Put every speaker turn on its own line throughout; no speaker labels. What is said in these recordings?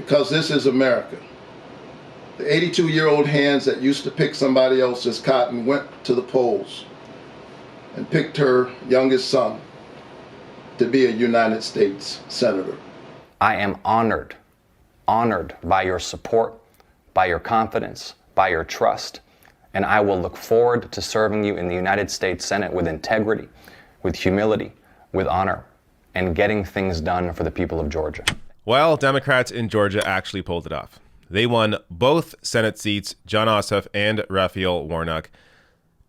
because this is America. The 82-year-old hands that used to pick somebody else's cotton went to the polls and picked her youngest son to be a United States Senator.
I am honored by your support, by your confidence, by your trust, and I will look forward to serving you in the United States Senate with integrity, with humility, with honor, and getting things done for the people of Georgia.
Well, Democrats in Georgia actually pulled it off. They won both Senate seats, Jon Ossoff and Raphael Warnock,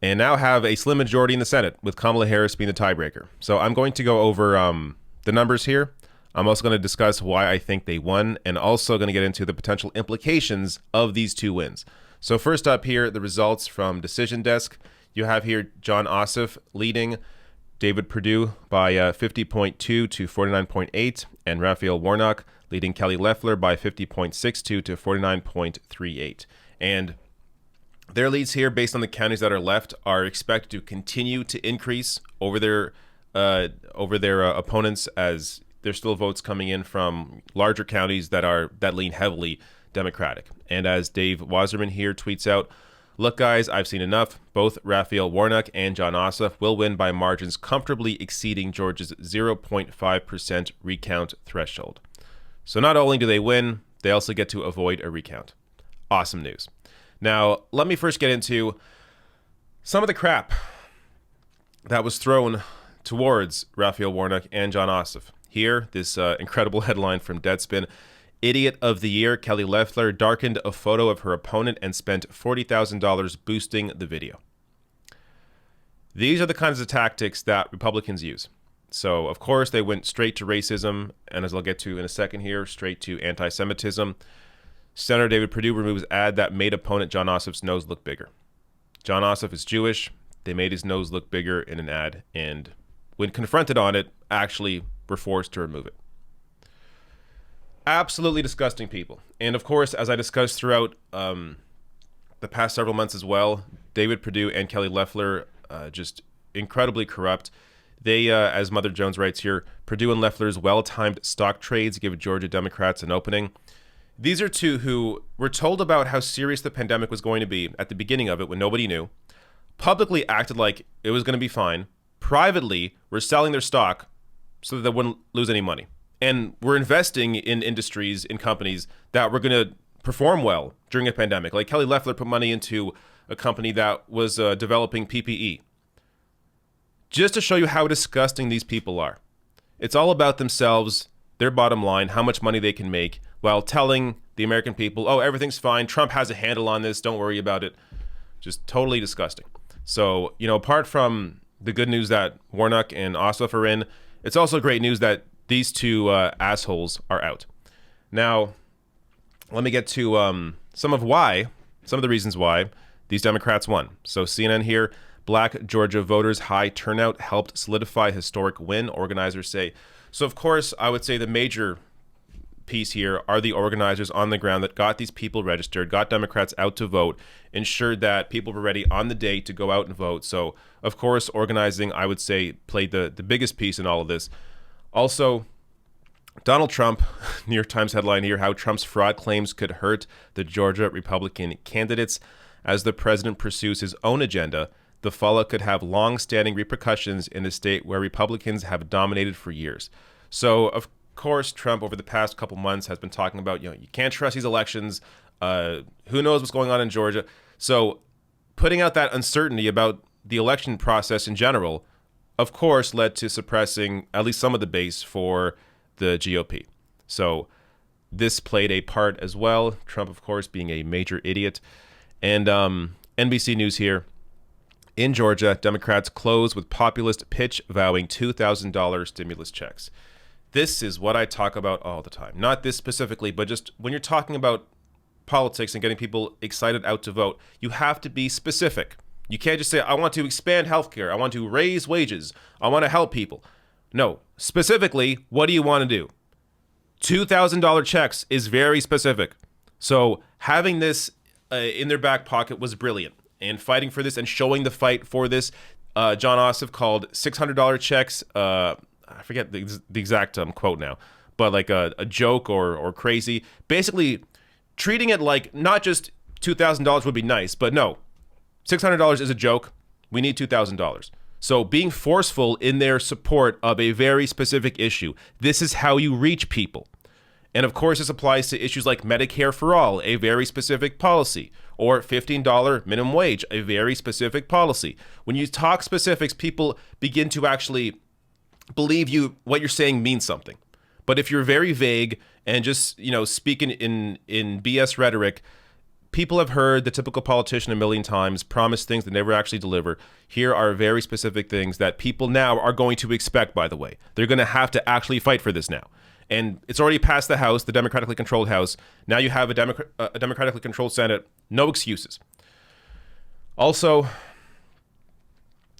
and now have a slim majority in the Senate, with Kamala Harris being the tiebreaker. So I'm going to go over the numbers here. I'm also going to discuss why I think they won, and also going to get into the potential implications of these two wins. So first up here, the results from Decision Desk. You have here Jon Ossoff leading David Perdue by 50.2 to 49.8, and Raphael Warnock leading Kelly Loeffler by 50.62 to 49.38. And their leads here, based on the counties that are left, are expected to continue to increase over their opponents, as there's still votes coming in from larger counties that lean heavily Democratic. And as Dave Wasserman here tweets out, "Look, guys, I've seen enough. Both Raphael Warnock and Jon Ossoff will win by margins comfortably exceeding Georgia's 0.5% recount threshold." So not only do they win, they also get to avoid a recount. Awesome news. Now, let me first get into some of the crap that was thrown towards Raphael Warnock and Jon Ossoff. Here, this incredible headline from Deadspin: "Idiot of the Year, Kelly Loeffler darkened a photo of her opponent and spent $40,000 boosting the video." These are the kinds of tactics that Republicans use. So, of course, they went straight to racism, and as I'll get to in a second here, straight to anti-Semitism. Senator David Perdue removes ad that made opponent Jon Ossoff's nose look bigger. Jon Ossoff is Jewish. They made his nose look bigger in an ad, and when confronted on it, actually were forced to remove it. Absolutely disgusting people. And of course, as I discussed throughout the past several months as well, David Perdue and Kelly Loeffler, just incredibly corrupt. They, as Mother Jones writes here, "Perdue and Loeffler's well-timed stock trades give Georgia Democrats an opening." These are two who were told about how serious the pandemic was going to be at the beginning of it when nobody knew, publicly acted like it was going to be fine, privately were selling their stock so that they wouldn't lose any money, and were investing in industries, in companies that were going to perform well during a pandemic. Like Kelly Loeffler put money into a company that was developing PPE. Just to show you how disgusting these people are. It's all about themselves, their bottom line, how much money they can make, while telling the American people, oh, everything's fine, Trump has a handle on this, don't worry about it. Just totally disgusting. So, apart from the good news that Warnock and Ossoff are in, it's also great news that these two assholes are out. Now, let me get to some of the reasons why these Democrats won. So CNN here: "Black Georgia voters' high turnout helped solidify historic win," organizers say. So, of course, I would say the major piece here are the organizers on the ground that got these people registered, got Democrats out to vote, ensured that people were ready on the day to go out and vote. So, of course, organizing, I would say, played the biggest piece in all of this. Also, Donald Trump, New York Times headline here: "How Trump's fraud claims could hurt the Georgia Republican candidates. As the president pursues his own agenda, the fallout could have long-standing repercussions in the state where Republicans have dominated for years." So, of course, Trump over the past couple months has been talking about, you can't trust these elections. Who knows what's going on in Georgia? So putting out that uncertainty about the election process in general, of course, led to suppressing at least some of the base for the GOP. So this played a part as well. Trump, of course, being a major idiot. And NBC News here: "In Georgia, Democrats close with populist pitch vowing $2,000 stimulus checks." This is what I talk about all the time. Not this specifically, but just when you're talking about politics and getting people excited out to vote, you have to be specific. You can't just say, I want to expand healthcare, I want to raise wages, I want to help people. No, specifically, what do you want to do? $2,000 checks is very specific. So having this in their back pocket was brilliant. And fighting for this and showing the fight for this, Jon Ossoff called $600 checks, I forget the exact quote now, but like a joke or crazy. Basically, treating it like not just $2,000 would be nice, but no, $600 is a joke. We need $2,000. So being forceful in their support of a very specific issue. This is how you reach people. And of course, this applies to issues like Medicare for all, a very specific policy, or $15 minimum wage, a very specific policy. When you talk specifics, people begin to actually believe you, what you're saying means something. But if you're very vague and just, speaking in BS rhetoric, people have heard the typical politician a million times, promise things that never actually deliver. Here are very specific things that people now are going to expect, by the way. They're going to have to actually fight for this now. And it's already passed the House, the democratically controlled House. Now you have a democratically controlled Senate. No excuses. Also,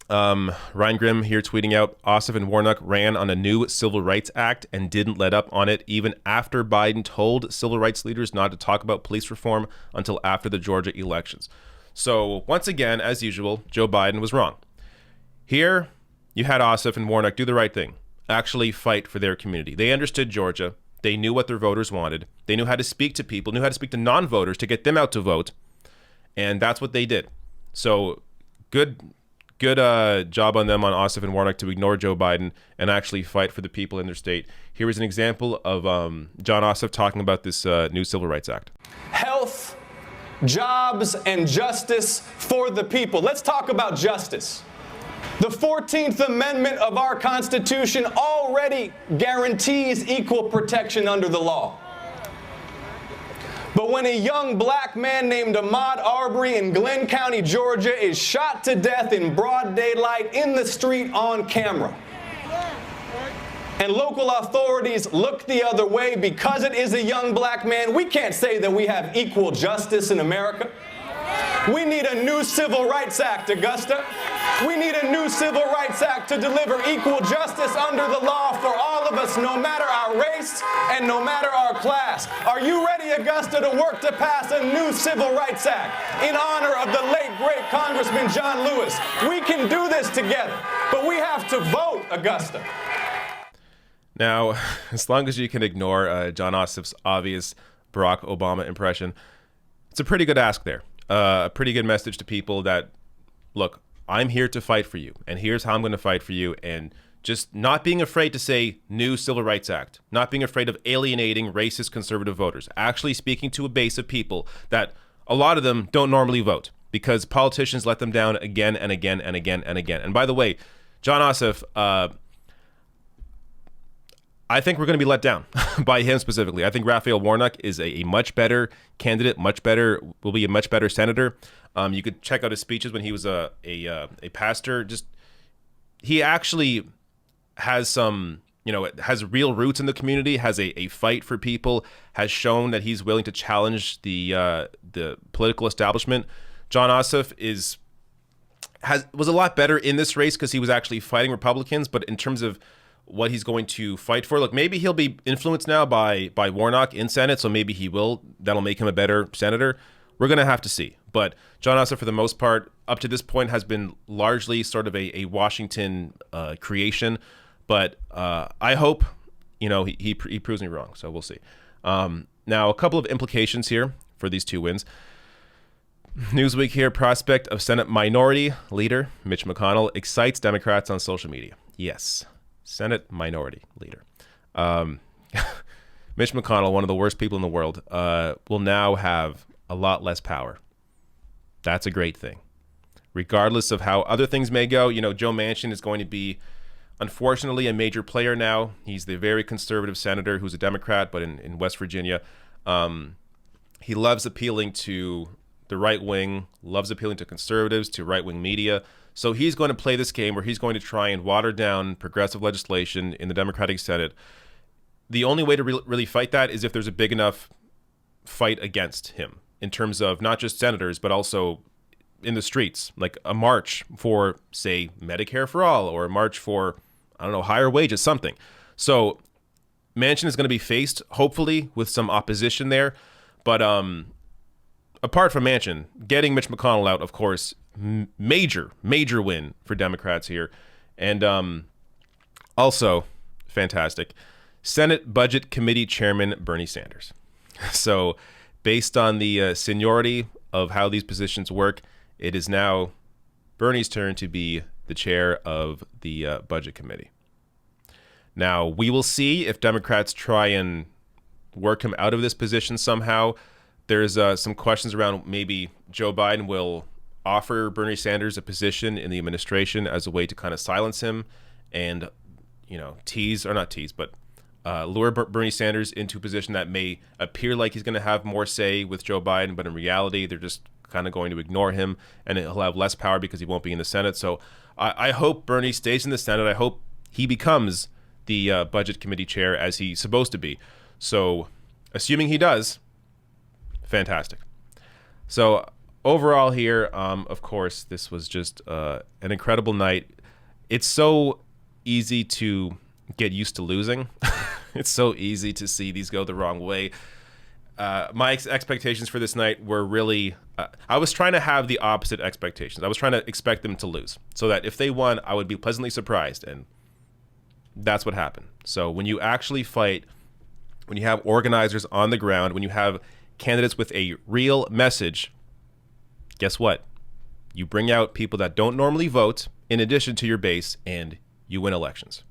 Ryan Grimm here tweeting out, Ossoff and Warnock ran on a new Civil Rights Act and didn't let up on it even after Biden told civil rights leaders not to talk about police reform until after the Georgia elections. So once again, as usual, Joe Biden was wrong. Here, you had Ossoff and Warnock do the right thing. Actually fight for their community. They understood Georgia. They knew what their voters wanted. They knew how to speak to people, knew how to speak to non-voters to get them out to vote. And that's what they did. So good job on them, on Ossoff and Warnock, to ignore Joe Biden and actually fight for the people in their state. Here is an example of Jon Ossoff talking about this new Civil Rights Act.
Health, jobs, and justice for the people. Let's talk about justice. The 14th Amendment of our Constitution already guarantees equal protection under the law. But when a young black man named Ahmaud Arbery in Glenn County, Georgia, is shot to death in broad daylight in the street on camera, and local authorities look the other way because it is a young black man, we can't say that we have equal justice in America. We need a new Civil Rights Act, Augusta. We need a new Civil Rights Act to deliver equal justice under the law for all of us, no matter our race and no matter our class. Are you ready, Augusta, to work to pass a new Civil Rights Act in honor of the late, great Congressman John Lewis? We can do this together, but we have to vote, Augusta.
Now, as long as you can ignore Jon Ossoff's obvious Barack Obama impression, it's a pretty good ask there. A pretty good message to people that, look, I'm here to fight for you, and here's how I'm going to fight for you, and just not being afraid to say new Civil Rights Act, not being afraid of alienating racist conservative voters, actually speaking to a base of people that a lot of them don't normally vote because politicians let them down again and again and again and again. And by the way, Jon Ossoff, I think we're going to be let down by him specifically. I think Raphael Warnock is a much better candidate, will be a much better senator. You could check out his speeches when he was a pastor. Just he actually has some, has real roots in the community, has a fight for people, has shown that he's willing to challenge the political establishment. Jon Ossoff was a lot better in this race because he was actually fighting Republicans, but in terms of what he's going to fight for, look, maybe he'll be influenced now by Warnock in Senate, so maybe he will. That'll make him a better senator. We're going to have to see. But Jon Ossoff, for the most part, up to this point, has been largely sort of a Washington creation. But I hope, he proves me wrong. So we'll see. Now, a couple of implications here for these two wins. Newsweek here, prospect of Senate Minority Leader Mitch McConnell excites Democrats on social media. Yes, Senate Minority Leader. Mitch McConnell, one of the worst people in the world, will now have a lot less power. That's a great thing. Regardless of how other things may go, Joe Manchin is going to be, unfortunately, a major player now. He's the very conservative senator who's a Democrat, but in West Virginia. He loves appealing to the right wing, loves appealing to conservatives, to right-wing media. So he's going to play this game where he's going to try and water down progressive legislation in the Democratic Senate. The only way to really fight that is if there's a big enough fight against him in terms of not just senators, but also in the streets, like a march for, say, Medicare for all, or a march for, higher wages, something. So Manchin is going to be faced, hopefully, with some opposition there. But apart from Manchin, getting Mitch McConnell out, of course, major win for Democrats here. And also, fantastic, Senate Budget Committee Chairman Bernie Sanders. So based on the seniority of how these positions work, it is now Bernie's turn to be the chair of the Budget Committee. Now, we will see if Democrats try and work him out of this position somehow. There's some questions around maybe Joe Biden will offer Bernie Sanders a position in the administration as a way to kind of silence him and, lure Bernie Sanders into a position that may appear like he's going to have more say with Joe Biden, but in reality, they're just kind of going to ignore him, and he'll have less power because he won't be in the Senate. So I hope Bernie stays in the Senate. I hope he becomes the Budget Committee chair as he's supposed to be. So assuming he does, fantastic. So overall here, of course, this was just an incredible night. It's so easy to get used to losing. It's so easy to see these go the wrong way. My expectations for this night were really, I was trying to have the opposite expectations. I was trying to expect them to lose so that if they won, I would be pleasantly surprised. And that's what happened. So when you actually fight, when you have organizers on the ground, when you have candidates with a real message, guess what? You bring out people that don't normally vote in addition to your base, and you win elections.